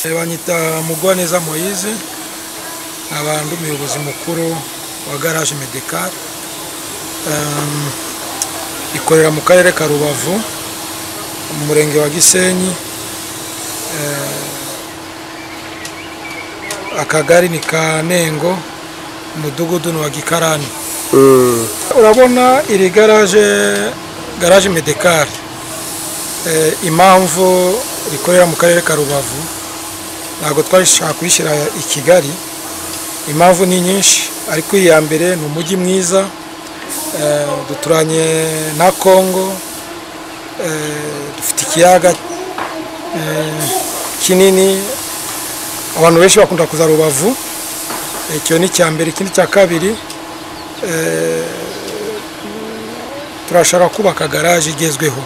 Banyita Mugwaneza Moise, abantu umuyobozi mukuru wa Garage Medikare, ikorera mu karere ka Rubavu, mu murenge wa Gisenyi, akagari ni Kanengo, umudugudu wa Gikarani. Urabona iri Garage Medikare, impamvu rikorera mu karere ka Rubavu, ntabwo twashaka kwishyira i Kigali. Impamvu ni nyinshi, ariko iya mbere ni umujyi mwiza, duturanye na Kongo, dufite ikiyaga kinini, abantu benshi bakunda kuza Rubavu. Icyo ni icya mbere. Ikindi cya kabiri, turashaka kubaka garage igezweho,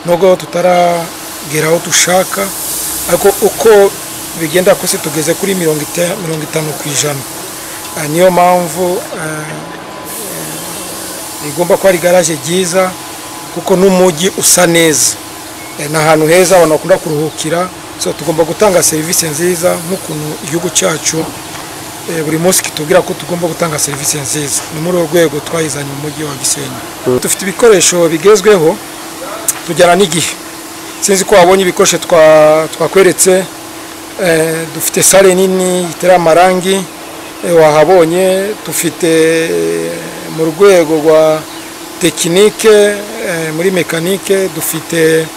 nubwo tutaragera aho dushaka, ariko uko bigenda kose tugeze kuri 50%. Niyo mpamvu igomba kuba ari garage ryiza, kuko n'umujyi usa neza, n'ahantu heza abantu bakunda kuruhukira. So tugomba gutanga serivisi nziza, nk'ukuntu igihugu cyacu buri munsi kitubwira ko tugomba gutanga serivisi nziza. Ni muri urwo rwego twayizanye mu mujyi wa Gisenyi. Dufite ibikoresho bigezweho, tujyana n'igihe. Sinzi ko wabonye ibikoresho twakweretse. Dufite sale nini itera amarangi, wahabonye. Dufite mu rwego rwa tekinike, muri mekanike, dufite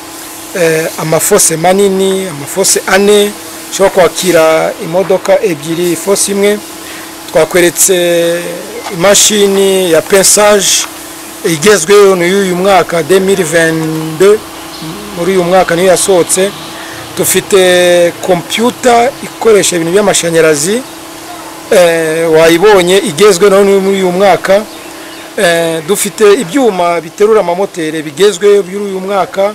amafose manini, amafose 4 shobora kwakira imodoka ebyiri, fose imwe. Twakweretse imashini ya pensage igezweho n'uyu mwaka 2022, muri uyu mwaka niyo yasohotse. Dufite computer ikoresha ibintu by'amashanyarazi, wayibonye igezweho muri uyu mwaka. Dufite ibyuma biterura amamotere bigezweho by'uyu mwaka.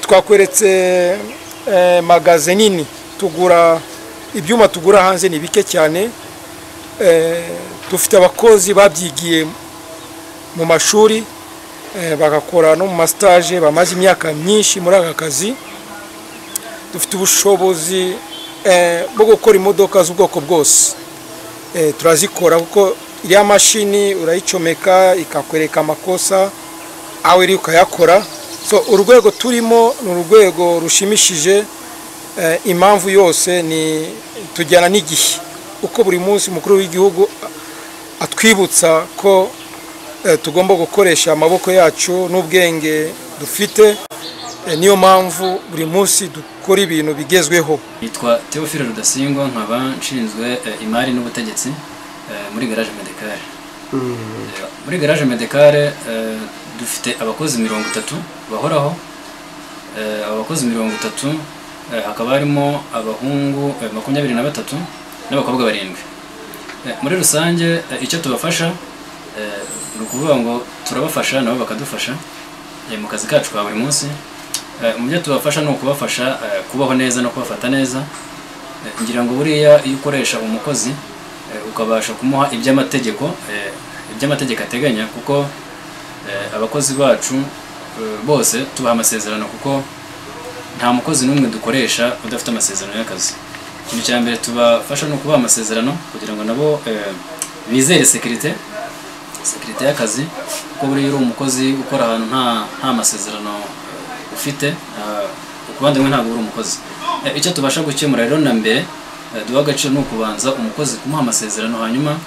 Twakweretse magaze nini, tugura ibyuma tugura hanze ni bike cyane. Dufite abakozi babyigiye mu mashuri, bagakora no mu mastage, bamaze imyaka myinshi muri aka kazi. Dufite ubushobozi bwo gukora imodoka z'ubwoko bwose. Turazikora kuko iriya mashini urayicomeka ikakwereka amakosa, aho iri ukayakora. So urwego turimo ni urwego rushimishije. Impamvu yose ni tujyana n'igihe, uko buri munsi umukuru w'igihugu atwibutsa ko tugomba gukoresha amaboko yacu n'ubwenge dufite. Niyo mpamvu buri munsi dukora ibintu bigezweho. Yitwa Theophile Rudasingwa, nkaba nshinzwe imari n'ubutegetsi muri Garage Medikare. Muri Garage Medikare dufite abakozi 30 bahoraho. Abakozi 30, hakaba harimo abahungu 23 n'abakobwa 7. Muri rusange icyo tubafasha ni ukuvuga ngo turabafasha nabo bakadufasha mu kazi kacu ka buri munsi. Mu byo tubafasha no kubafasha kubaho neza no kubafata neza. Ngira ngo buriya iyo ukoresha umukozi ukabasha kumuha iby'amategeko ateganya, kuko abakozi bacu bose tubaha amasezerano, kuko nta mukozi n'umwe dukoresha udafite amasezerano y'akazi. Ikintu cya mbere tubafasha no kubaha amasezerano kugira ngo nabo bizere sekirite y'akazi, kuko buriya uri umukozi ukora ahantu nta masezerano ufite, ukubandi mwe ntabwo uri umukozi. Icyo tubasha gukemura rero na mbere, duha agaciro no kubanza umukozi kumuha amasezerano, hanyuma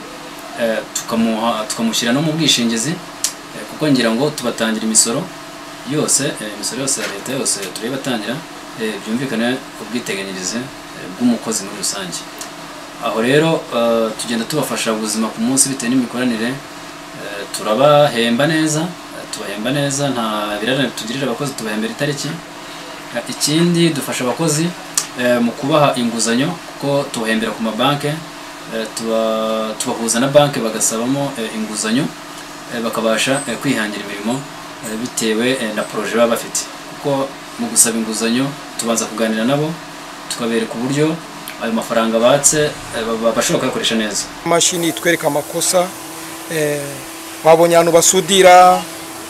tukamushyira no mu bwishingizi, kuko ngira ngo tubatangira imisoro yose ya leta yose turibatangira, byumvikane ubwiteganyirize bw'umukozi muri rusange. Aho rero tugenda tubafasha ubuzima ku munsi bitewe n'imikoranire. Turabahemba neza, nta birarane tugirira abakozi, tubahembera itariki. Ikindi dufasha abakozi mu kubaha inguzanyo, kuko tubahembera ku mabanke, tubahuza na banke bagasabamo inguzanyo, bakabasha kwihangira imirimo bitewe na projet baba bafite. Kuko mu gusaba inguzanyo tubanza kuganira nabo, tukabereka uburyo ayo mafaranga batse bashobora kuyakoresha neza. Imashini itwereka amakosa, wabonye ahantu basudira,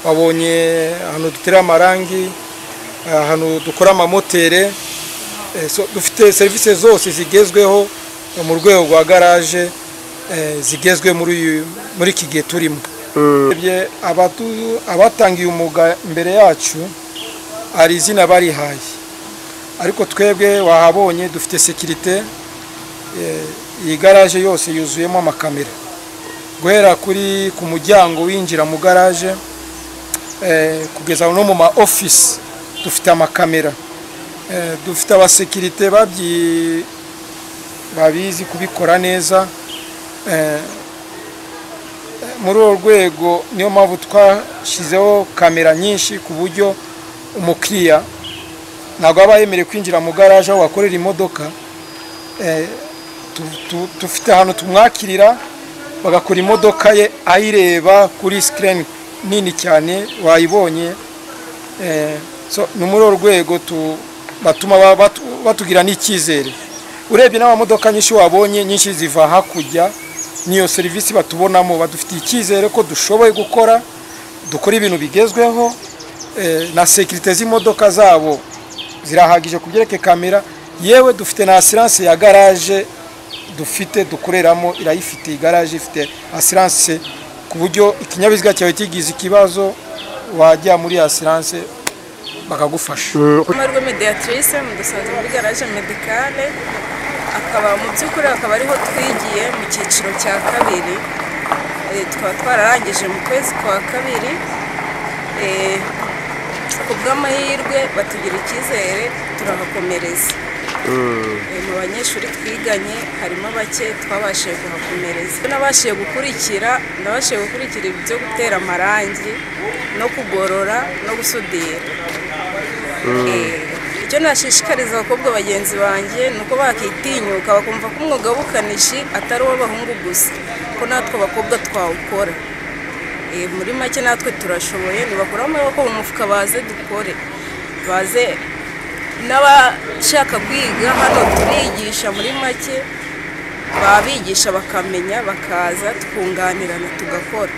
wabonye ahantu dutera amarangi, ahantu dukora amamotere, So dufite serivisi zose zigezweho mu rwego rwa garage zigezwe muri iki gihe turimo. Abatangiye umuga imbere yacu ari izina barihaye, ariko twebwe wahabonye dufite sekirite. Iyi garage yose yuzuyemo amakamera, guhera ku muryango winjira mu garage kugeza no mu ma office dufite amakamera. Dufite abasekirite babizi kubikora neza. Muri urwo rwego niyo mpamvu twashyizeho kamera nyinshi ku buryo umukiriya ntabwo aba yemerewe kwinjira mu garage aho wakorera imodoka. Dufite ahantu tumwakirira bagakora imodoka ye ayireba kuri screen nini cyane wayibonye. So ni muri urwo rwego batuma batugira n'icyizere. Urebye n'amamodoka nyinshi wabonye nyinshi ziva hakujya, niyo serivisi batubonamo badufitiye icyizere ko dushoboye dukora ibintu bigezweho. Na sekirite z'imodoka zabo zirahagije kubyereke kamera. Yewe dufite na assurance ya garage dufite dukoreramo, irayifite garage ifite assurance ku buryo ikinyabiziga cyawe kigize ikibazo wajya muri assurance bakagufasha. Marwe Mediatrice mudusanze muri garage medicale, akaba mu by'ukuri akaba ariho twigiye mu cyiciro cya kabiri. Tukaba twararangije mu kwezi kwa kabiri. Ku bw'amahirwe batugira icyizere turahakomereza. Mu banyeshuri twiganye harimo bake twabashije kuhakomereza. Nabashije gukurikira ibyo gutera amarangi no kugorora no gusudira. Icyo nashishikariza abakobwa bagenzi banjye ni uko bakitinyuka bakumva ko umwuga w'ubukanishi atari uw'abahungu gusa, ko natwe abakobwa twawukora. Muri make natwe turashoboye, nibakora amaboko mu mufuka baze dukore, baze n'abashaka kwiga hano turigisha. Muri make babigisha bakamenya, bakaza twunganirana tugakora,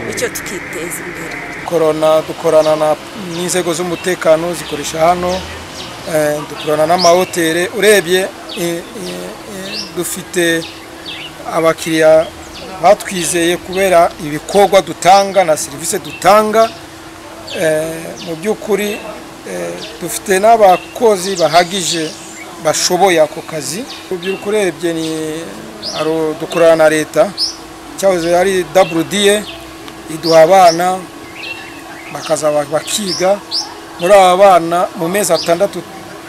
bityo tukiteza imbere. Dukorana n'inzego z'umutekano zikoresha hano, dukorana n'amahoteli. Urebye dufite abakiriya batwizeye kubera ibikorwa dutanga na serivisi dutanga. Mu by'ukuri dufite n'abakozi bahagije bashoboye ako kazi. Urubyiruko urebye dukorana na leta, cyahoze ari WDA, iduha abana bakaza bakiga. Muri aba bana mu mezi 6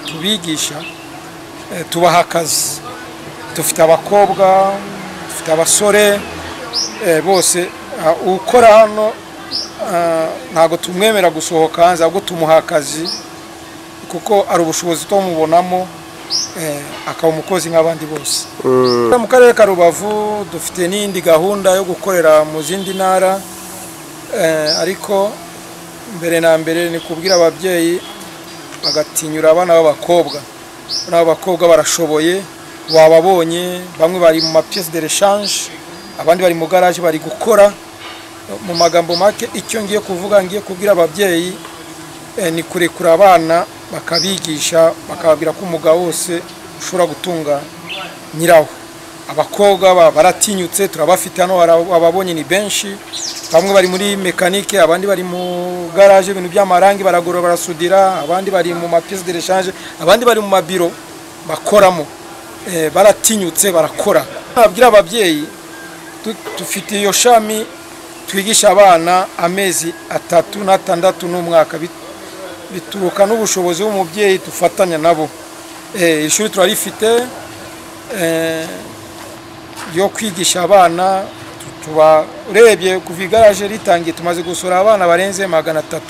tubigisha tubaha akazi. Dufite abakobwa, dufite abasore, bose ukora hano ntago tumwemera gusohoka hanze, ahubwo tumuha akazi kuko ari ubushobozi tumubonamo, akaba umukozi nk'abandi bose. Mu karere ka Rubavu dufite n'indi gahunda yo gukorera mu zindi ntara, ariko mbere na mbere ni kubwira ababyeyi bagatinyura abana b'abakobwa. N'abakobwa barashoboye, wababonye bamwe bari mu pièces de rechange, abandi bari mu garage bari gukora. Mu magambo make icyo ngiye kuvuga, ngiye kubwira ababyeyi ni kurekura abana bakabigisha, bakababwira ko umugabo wose ushobora gutunga nyirawo. Abakobwa baratinyutse, turabafite hano, ababonye ni benshi. Bamwe bari muri mekanike, abandi bari mu garage ibintu by'amarangi baragorora barasudira, abandi bari mu pièces de rechange, abandi bari mu mabiro bakoramo. Baratinyutse barakora. Ababwira ababyeyi dufite iyo shami twigisha abana amezi 3 na 6 n'umwaka, bituruka n'ubushobozi bw'umubyeyi dufatanya nabo. Ishuri turarifite yo kwigisha abana. Urebye kuva igaraje ritangiye tumaze gusura abana barenze 300,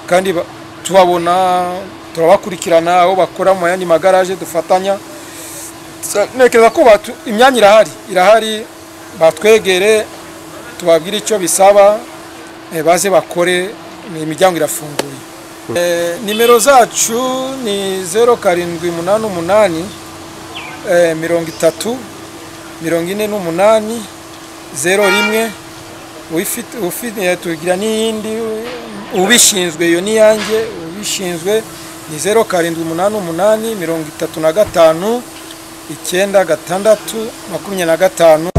kandi tubabona, turabakurikirana aho bakora mu yandi magaraje dufatanya. Nekeza ko imyanya irahari, batwegere tubabwira icyo bisaba, baze bakore, imiryango irafunguye. Nimero zacu ni 0788 30 48 01. ufite tugira n'iyindi ubishinzwe, iyo ni yanjye ubishinzwe, ni 0788 35 9 6 25.